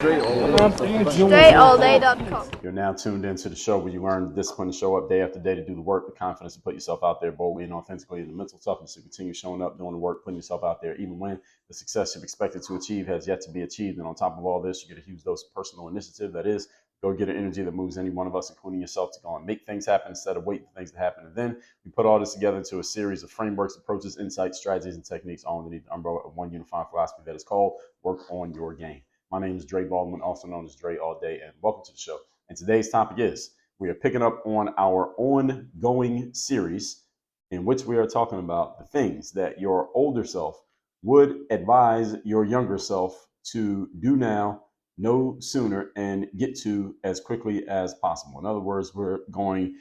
StrayAllDay.com. You're now tuned into the show where you learn the discipline to show up day after day, to do the work, the confidence to put yourself out there boldly and authentically, and the mental toughness to continue showing up, doing the work, putting yourself out there, even when the success you've expected to achieve has yet to be achieved. And on top of all this, you get a huge dose of personal initiative. That is, go get an energy that moves any one of us, including yourself, to go and make things happen instead of waiting for things to happen. And then we put all this together into a series of frameworks, approaches, insights, strategies, and techniques, all underneath the umbrella of one unifying philosophy that is called Work on Your Game. My name is Dre Baldwin, also known as Dre All Day, and welcome to the show. And today's topic is, we are picking up on our ongoing series in which we are talking about the things that your older self would advise your younger self to do now, no sooner, and get to as quickly as possible. In other words, we're going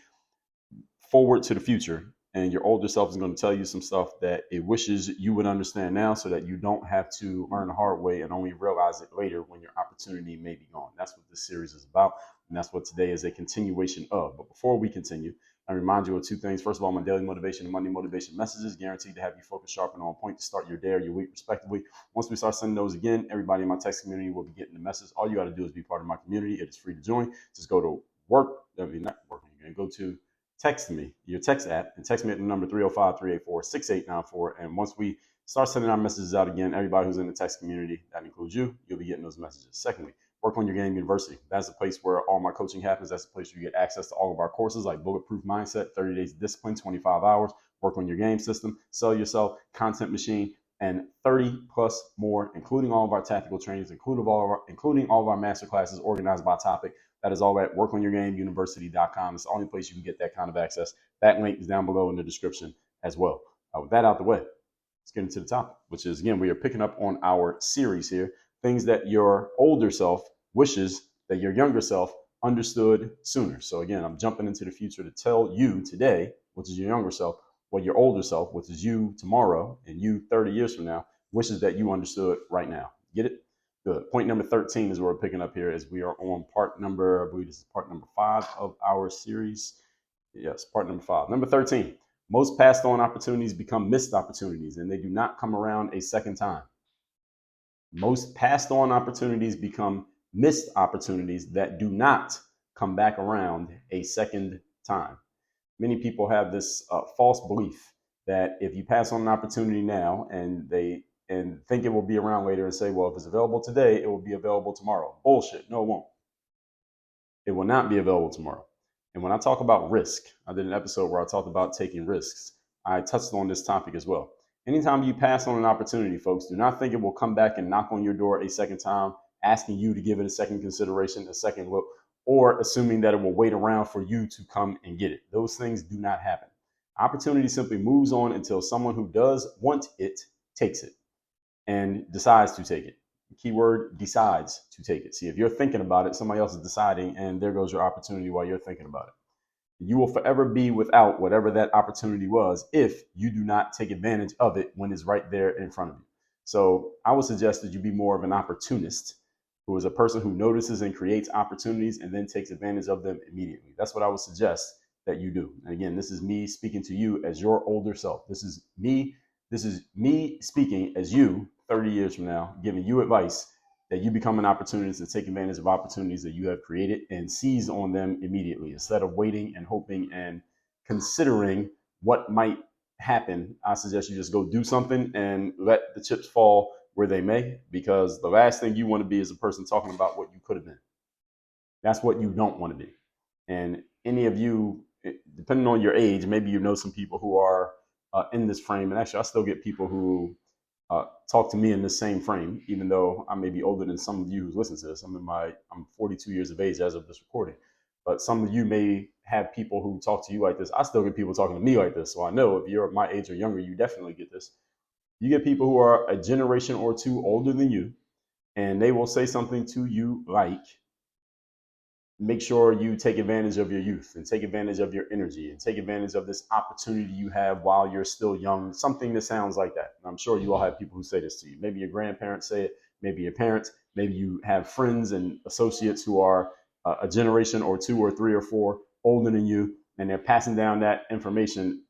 forward to the future, and your older self is going to tell you some stuff that it wishes you would understand now, so that you don't have to learn the hard way and only realize it later when your opportunity may be gone. That's what this series is about, and that's what today is a continuation of. But before we continue, I remind you of two things. First of all, my daily motivation and Monday motivation messages, guaranteed to have you focused, sharp, and on point to start your day or your week, respectively. Once we start sending those again, everybody in my text community will be getting the message. All you got to do is be part of my community. It is free to join. Just go to text me, your text app, and text me at the number 305-384-6894. And once we start sending our messages out again, everybody who's in the text community, that includes you, you'll be getting those messages. Secondly, Work on Your Game University. That's the place where all my coaching happens. That's the place where you get access to all of our courses like Bulletproof Mindset, 30 Days of Discipline, 25 Hours, Work on Your Game System, Sell Yourself, Content Machine, and 30 plus more, including all of our tactical trainings, including all of our master classes organized by topic. That is all at workonyourgameuniversity.com. It's the only place you can get that kind of access. That link is down below in the description as well. With that out the way, let's get into the topic, which is, again, we are picking up on our series here, things that your older self wishes that your younger self understood sooner. So again, I'm jumping into the future to tell you today, which is your younger self, what your older self, which is you tomorrow and you 30 years from now, wishes that you understood right now. Get it? Good. Point number 13 is where we're picking up here, as we are on part number, I believe this is part number 5 of our series. Yes, part number 5. Number 13, most passed on opportunities become missed opportunities, and they do not come around a second time. Most passed on opportunities become missed opportunities that do not come back around a second time. Many people have this false belief that if you pass on an opportunity now and think it will be around later, and say, well, if it's available today, it will be available tomorrow. Bullshit. No, it won't. It will not be available tomorrow. And when I talk about risk, I did an episode where I talked about taking risks. I touched on this topic as well. Anytime you pass on an opportunity, folks, do not think it will come back and knock on your door a second time, asking you to give it a second consideration, a second look, or assuming that it will wait around for you to come and get it. Those things do not happen. Opportunity simply moves on until someone who does want it takes it and decides to take it. Keyword, decides to take it. See, if you're thinking about it, somebody else is deciding, and there goes your opportunity while you're thinking about it. You will forever be without whatever that opportunity was if you do not take advantage of it when it's right there in front of you. So I would suggest that you be more of an opportunist, who is a person who notices and creates opportunities and then takes advantage of them immediately. That's what I would suggest that you do. And again, this is me speaking to you as your older self. This is me speaking as you 30 years from now, giving you advice that you become an opportunist and take advantage of opportunities that you have created and seize on them immediately, instead of waiting and hoping and considering what might happen. I suggest you just go do something and let the chips fall where they may, because the last thing you want to be is a person talking about what you could have been. That's what you don't want to be. And any of you, depending on your age, maybe you know some people who are in this frame. And actually, I still get people who talk to me in the same frame, even though I may be older than some of you who listen to this. I'm 42 years of age as of this recording. But some of you may have people who talk to you like this. I still get people talking to me like this. So I know if you're my age or younger, you definitely get this. You get people who are a generation or two older than you, and they will say something to you like, make sure you take advantage of your youth and take advantage of your energy and take advantage of this opportunity you have while you're still young. Something that sounds like that. And I'm sure you all have people who say this to you. Maybe your grandparents say it, maybe your parents, maybe you have friends and associates who are a generation or two or three or four older than you, and they're passing down that information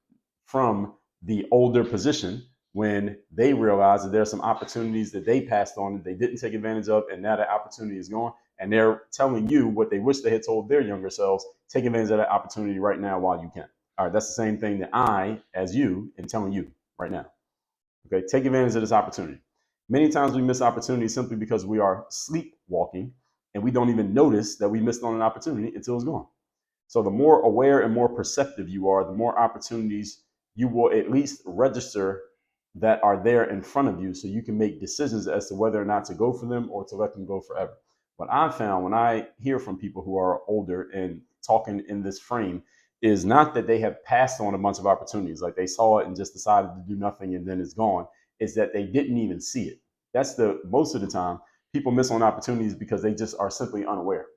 from the older position when they realize that there are some opportunities that they passed on that they didn't take advantage of, and now that opportunity is gone, and they're telling you what they wish they had told their younger selves. Take advantage of that opportunity right now while you can. All right, that's the same thing that I, as you, am telling you right now. Okay, take advantage of this opportunity. Many times we miss opportunities simply because we are sleepwalking and we don't even notice that we missed on an opportunity until it's gone. So the more aware and more perceptive you are, the more opportunities you will at least register that are there in front of you so you can make decisions as to whether or not to go for them or to let them go forever. What I've found when I hear from people who are older and talking in this frame is not that they have passed on a bunch of opportunities, like they saw it and just decided to do nothing and then it's gone. It's that they didn't even see it. That's the most of the time people miss on opportunities because they just are simply unaware.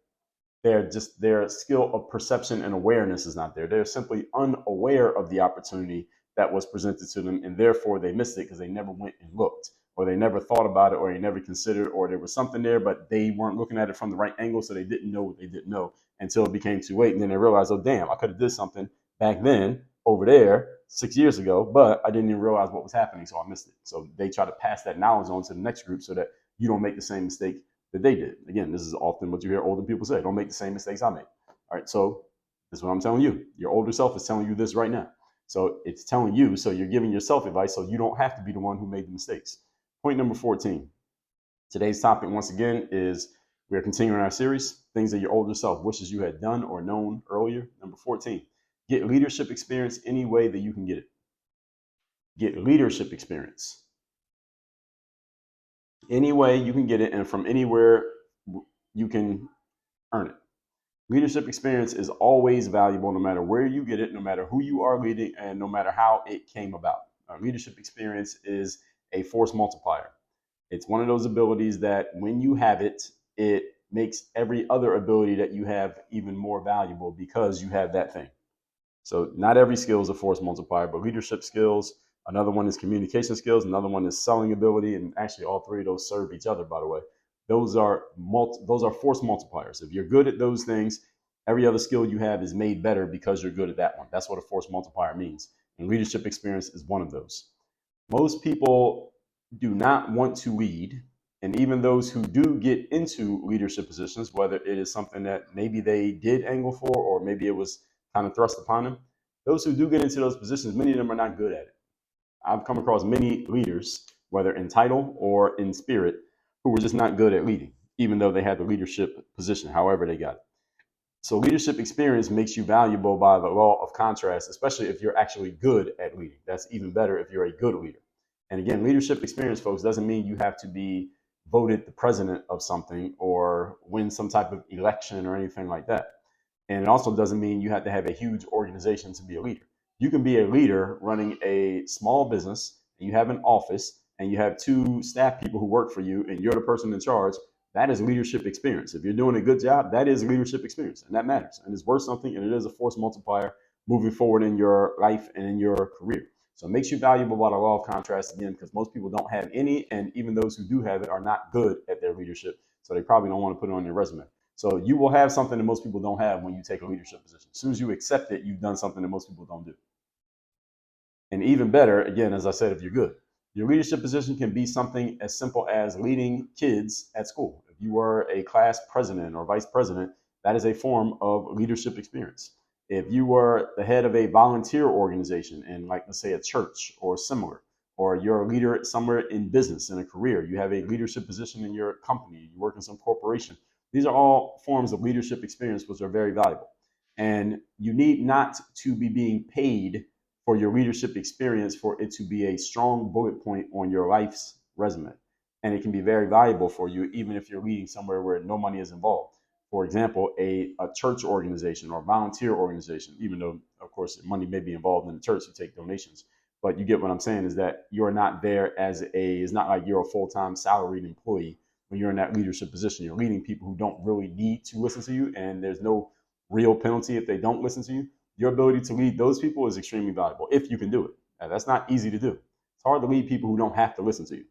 Their skill of perception and awareness is not there. They're simply unaware of the opportunity that was presented to them, and therefore they missed it because they never went and looked, or they never thought about it, or they never considered, or there was something there, but they weren't looking at it from the right angle, so they didn't know what they didn't know until it became too late. And then they realized, oh damn, I could have did something back then over there 6 years ago, but I didn't even realize what was happening, so I missed it. So they try to pass that knowledge on to the next group so that you don't make the same mistake that they did. Again, this is often what you hear older people say: don't make the same mistakes I made. All right, so this is what I'm telling you. Your older self is telling you this right now. So it's telling you, so you're giving yourself advice so you don't have to be the one who made the mistakes. Point number 14. Today's topic, once again, is we are continuing our series, things that your older self wishes you had done or known earlier. Number 14, get leadership experience any way that you can get it. Get leadership experience any way you can get it, and from anywhere you can earn it. Leadership experience is always valuable no matter where you get it, no matter who you are leading, and no matter how it came about. Leadership experience is a force multiplier. It's one of those abilities that when you have it, it makes every other ability that you have even more valuable because you have that thing. So not every skill is a force multiplier, but leadership skills, another one is communication skills, another one is selling ability, and actually all three of those serve each other, by the way. Those are force multipliers. If you're good at those things, every other skill you have is made better because you're good at that one. That's what a force multiplier means. And leadership experience is one of those. Most people do not want to lead. And even those who do get into leadership positions, whether it is something that maybe they did angle for, or maybe it was kind of thrust upon them, those who do get into those positions, many of them are not good at it. I've come across many leaders, whether in title or in spirit, who were just not good at leading, even though they had the leadership position, however they got it. So leadership experience makes you valuable by the law of contrast, especially if you're actually good at leading. That's even better if you're a good leader. And again, leadership experience, folks, doesn't mean you have to be voted the president of something or win some type of election or anything like that. And it also doesn't mean you have to have a huge organization to be a leader. You can be a leader running a small business, and you have an office, and you have 2 staff people who work for you, and you're the person in charge. That is leadership experience. If you're doing a good job, that is leadership experience, and that matters. And it's worth something, and it is a force multiplier moving forward in your life and in your career. So it makes you valuable by the law of contrast, again, because most people don't have any, and even those who do have it are not good at their leadership, so they probably don't want to put it on their resume. So you will have something that most people don't have when you take a leadership position. As soon as you accept it, you've done something that most people don't do. And even better, again, as I said, if you're good, your leadership position can be something as simple as leading kids at school. If you were a class president or vice president, that is a form of leadership experience. If you were the head of a volunteer organization in, like, let's say, a church or similar, or you're a leader somewhere in business, in a career, you have a leadership position in your company, you work in some corporation. These are all forms of leadership experience which are very valuable. And you need not to be being paid for your leadership experience for it to be a strong bullet point on your life's resume. And it can be very valuable for you, even if you're leading somewhere where no money is involved. For example, a church organization or volunteer organization, even though, of course, money may be involved in the church, you take donations. But you get what I'm saying is that you're not there it's not like you're a full-time salaried employee when you're in that leadership position. You're leading people who don't really need to listen to you, and there's no real penalty if they don't listen to you. Your ability to lead those people is extremely valuable if you can do it. Now, that's not easy to do. It's hard to lead people who don't have to listen to you.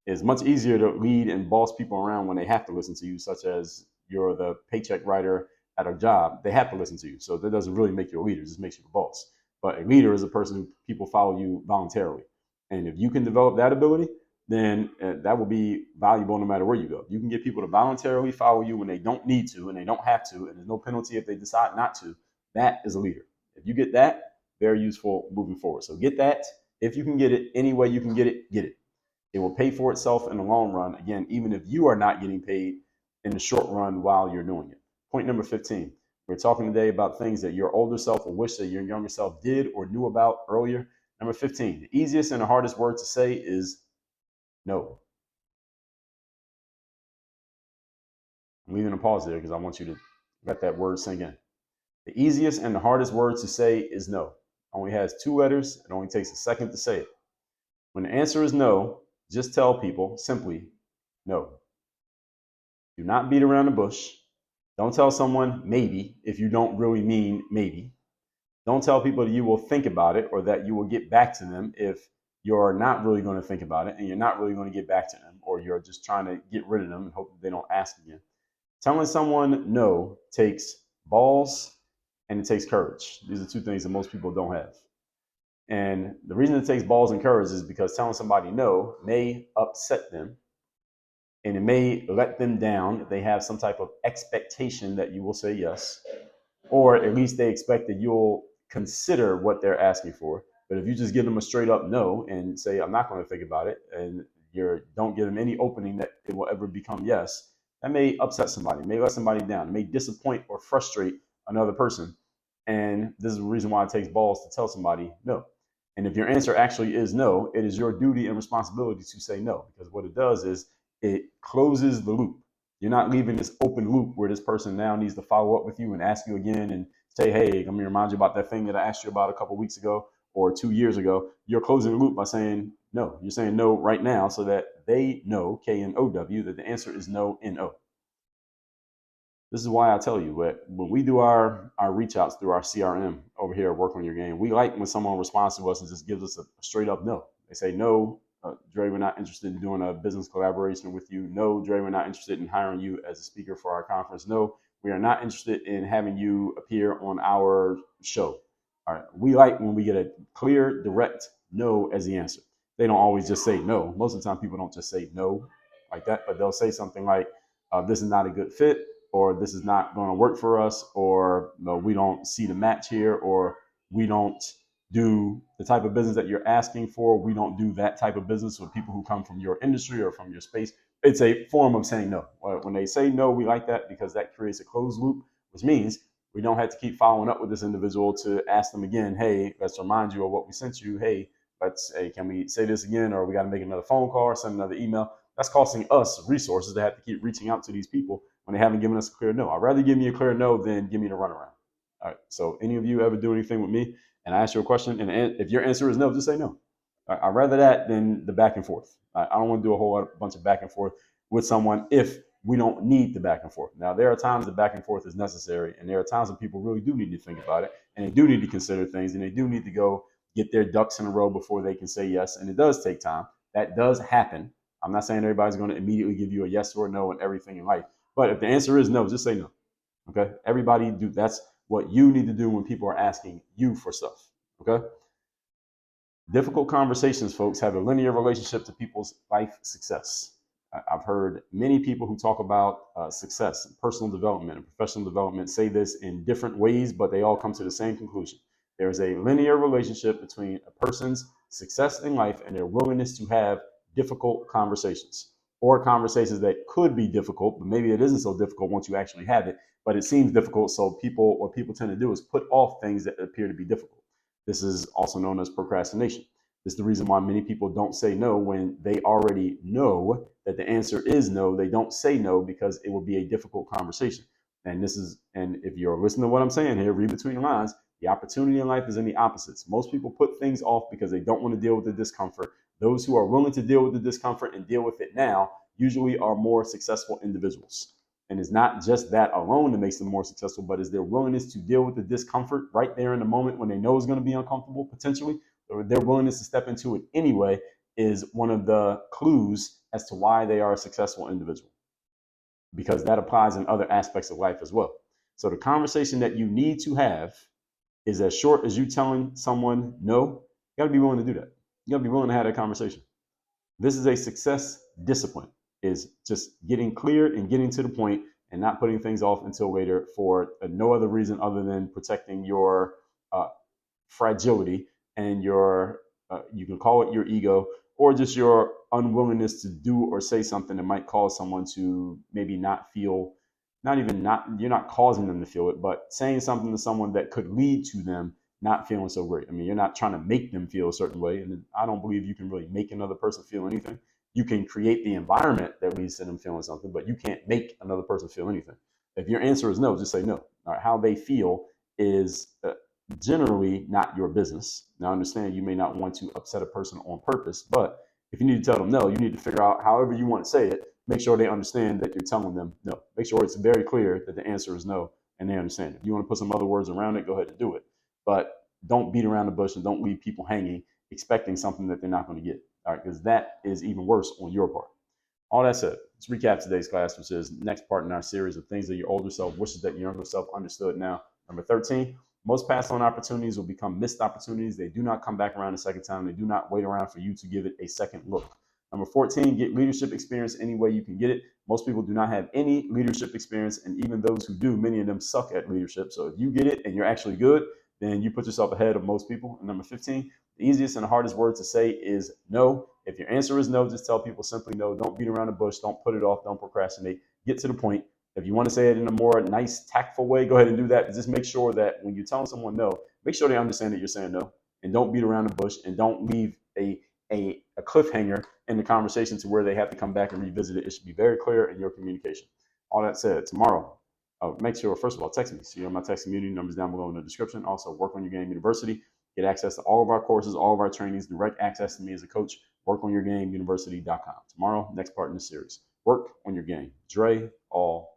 It's much easier to lead and boss people around when they have to listen to you, such as you're the paycheck writer at a job. They have to listen to you. So that doesn't really make you a leader. It just makes you a boss. But a leader is a person who people follow you voluntarily. And if you can develop that ability, then that will be valuable no matter where you go. You can get people to voluntarily follow you when they don't need to and they don't have to, and there's no penalty if they decide not to. That is a leader. If you get that, very useful moving forward. So get that. If you can get it, any way you can get it, get it. It will pay for itself in the long run. Again, even if you are not getting paid in the short run while you're doing it. Point number 15. We're talking today about things that your older self will wish that your younger self did or knew about earlier. Number 15, the easiest and the hardest word to say is no. I'm leaving a pause there because I want you to let that word sink in. The easiest and the hardest word to say is no. Only has 2 letters. It only takes a second to say it. When the answer is no, just tell people simply no. Do not beat around the bush. Don't tell someone maybe if you don't really mean maybe. Don't tell people that you will think about it or that you will get back to them if you're not really going to think about it and you're not really going to get back to them, or you're just trying to get rid of them and hope that they don't ask again. Telling someone no takes balls and it takes courage. These are 2 things that most people don't have. And the reason it takes balls and courage is because telling somebody no may upset them and it may let them down if they have some type of expectation that you will say yes, or at least they expect that you'll consider what they're asking for. But if you just give them a straight up no and say, I'm not going to think about it, and you don't give them any opening that it will ever become yes, that may upset somebody, may let somebody down, it may disappoint or frustrate another person. And this is the reason why it takes balls to tell somebody no. And if your answer actually is no, it is your duty and responsibility to say no, because what it does is it closes the loop. You're not leaving this open loop where this person now needs to follow up with you and ask you again and say, hey, let me remind you about that thing that I asked you about a couple of weeks ago or 2 years ago. You're closing the loop by saying no. You're saying no right now so that they know, K-N-O-W, that the answer is no, N-O. This is why I tell you, when we do our reach outs through our CRM over here at Work on Your Game, we like when someone responds to us and just gives us a straight up no. They say, no, Dre, we're not interested in doing a business collaboration with you. No, Dre, we're not interested in hiring you as a speaker for our conference. No, we are not interested in having you appear on our show. All right. We like when we get a clear, direct no as the answer. They don't always just say no. Most of the time, people don't just say no like that, but they'll say something like, this is not a good fit, or this is not going to work for us, or no, we don't see the match here, or we don't do the type of business that you're asking for. We don't do that type of business with people who come from your industry or from your space. It's a form of saying no. When they say no, we like that because that creates a closed loop, which means we don't have to keep following up with this individual to ask them again, hey, let's remind you of what we sent you. Hey, can we say this again? Or we got to make another phone call or send another email. That's costing us resources to have to keep reaching out to these people when they haven't given us a clear no. I'd rather give me a clear no than give me the runaround. All right. So any of you ever do anything with me and I ask you a question, and if your answer is no, just say no. I'd rather that than the back and forth. I don't want to do a whole bunch of back and forth with someone if we don't need the back and forth. Now, there are times the back and forth is necessary, and there are times when people really do need to think about it, and they do need to consider things, and they do need to go get their ducks in a row before they can say yes, and it does take time. That does happen. I'm not saying everybody's going to immediately give you a yes or a no and everything in life, but if the answer is no, just say no. Okay? Everybody do. That's what you need to do when people are asking you for stuff. Okay? Difficult conversations, folks, have a linear relationship to people's life success. I've heard many people who talk about success, personal development, and professional development say this in different ways, but they all come to the same conclusion. There is a linear relationship between a person's success in life and their willingness to have difficult conversations, or conversations that could be difficult, but maybe it isn't so difficult once you actually have it, but it seems difficult. So what people tend to do is put off things that appear to be difficult. This is also known as procrastination. This is the reason why many people don't say no when they already know that the answer is no. They don't say no because it will be a difficult conversation. And if you're listening to what I'm saying here, read between the lines. The opportunity in life is in the opposites. Most people put things off because they don't want to deal with the discomfort. Those who are willing to deal with the discomfort and deal with it now usually are more successful individuals. And it's not just that alone that makes them more successful, but it's their willingness to deal with the discomfort right there in the moment when they know it's going to be uncomfortable, potentially, or their willingness to step into it anyway is one of the clues as to why they are a successful individual, because that applies in other aspects of life as well. So the conversation that you need to have is as short as you telling someone no. You got to be willing to do that. You got to be willing to have that conversation. This is a success discipline, is just getting clear and getting to the point and not putting things off until later for no other reason other than protecting your fragility and your, you can call it your ego, or just your unwillingness to do or say something that might cause someone to maybe not feel, not even not, you're not causing them to feel it, but saying something to someone that could lead to them not feeling so great. I mean, you're not trying to make them feel a certain way. And I don't believe you can really make another person feel anything. You can create the environment that leads to them feeling something, but you can't make another person feel anything. If your answer is no, just say no. All right, how they feel is generally not your business. Now, I understand you may not want to upset a person on purpose, but if you need to tell them no, you need to figure out however you want to say it. Make sure they understand that you're telling them no. Make sure it's very clear that the answer is no and they understand it. If you want to put some other words around it, go ahead and do it. But don't beat around the bush and don't leave people hanging expecting something that they're not going to get. All right, because that is even worse on your part. All that said, let's recap today's class, which is the next part in our series of things that your older self wishes that your younger self understood now. Number 13, most passed on opportunities will become missed opportunities. They do not come back around a second time. They do not wait around for you to give it a second look. Number 14, get leadership experience any way you can get it. Most people do not have any leadership experience, and even those who do, many of them suck at leadership. So if you get it and you're actually good, then you put yourself ahead of most people. And number 15, the easiest and the hardest word to say is no. If your answer is no, just tell people simply no. Don't beat around the bush. Don't put it off. Don't procrastinate. Get to the point. If you want to say it in a more nice, tactful way, go ahead and do that. But just make sure that when you're telling someone no, make sure they understand that you're saying no. And don't beat around the bush, and don't leave a cliffhanger in the conversation to where they have to come back and revisit it. It should be very clear in your communication. All that said, tomorrow, make sure, first of all, text me. See my text community numbers down below in the description. Also, Work on Your Game University. Get access to all of our courses, all of our trainings, direct access to me as a coach. WorkOnYourGameUniversity.com. Tomorrow, next part in the series. Work on your game. Dre, all